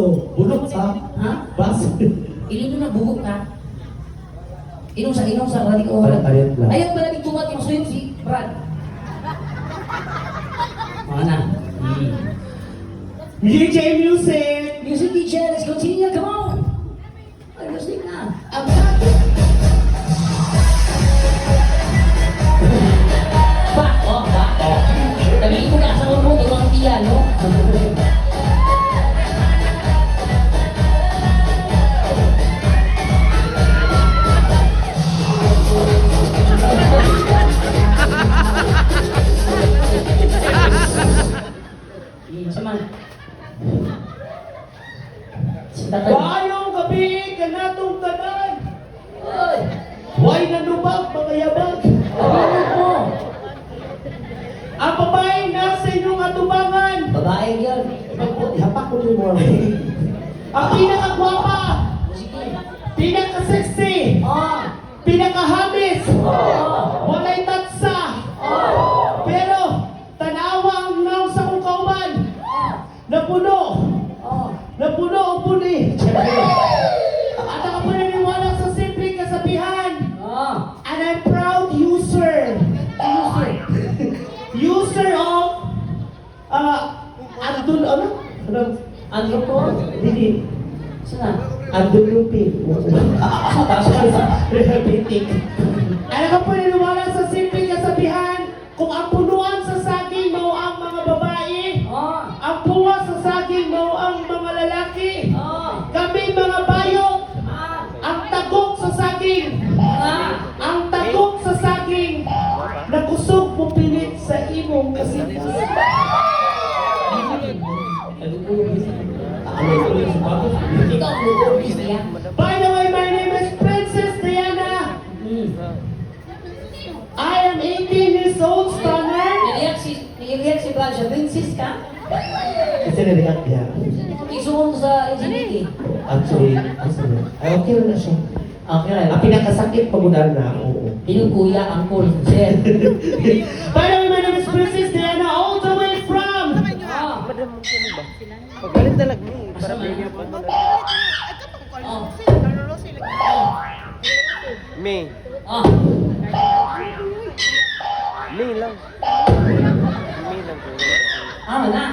baso. Bulok sa Ha? baso. Ilino na bubog ka. Inong sa wali ko. Ayun lang. Ayun pala yung tumat yung suyong si Brad. Mga na. DJ Music! Music teacher, let's continue. Come on. Ay, music na. Ba. Sabihin ko na sa mo, ito ang piano. Sama. Bayong gabi kanatong tanan! Oy! Why nanubag mga yabag? Ano mo? Ang babae nasa inyong atubangan! Babae yun. Hapak ko yung mga ang pinakagwapa! Sige. Pinaka-sexy! Oh! Pinaka-habis! Oh! Walay tatsa! Oh! Pero, tanawa ang naw sa kong kauban! Napuno! Oh! Napuno ang puli! At ako paniniwala sa simpleng kasabihan! Oh! And I'm proud user! User of Abdul ano? Andropor? Hindi. Saan? Abdul Lupin. Rehabilitic. Ano ka paniniwala sa simpleng kasabihan? Kung ang punuan sa saging mo ang mga babae, Oh! ang bunga sa saging mo ang mga lalaki, Oh! kami mga bayot, Ah! ang tagok sa saging, Ah! ang tagok sa saging, nakusog mo pilit sa imong kasitas. Ikaw ang lupis niya. By the way, my name is Princess Diana. I am 18 years old, stunner. Niliyak si Brad siya. Princess ka? Kasi narigat niya. Isuon sa LGBT. Actually, ay okay na siya. Okay Ang lang. pinakasakit pag-unar na, oo. Pinukuya ang cool. Sir. By the way, my name is Princess Diana, all the way from... Ah! Pagalit talag ni para bigyan pa mo. Oh! Me. Ah! Me lang. Me lang. Ah, na!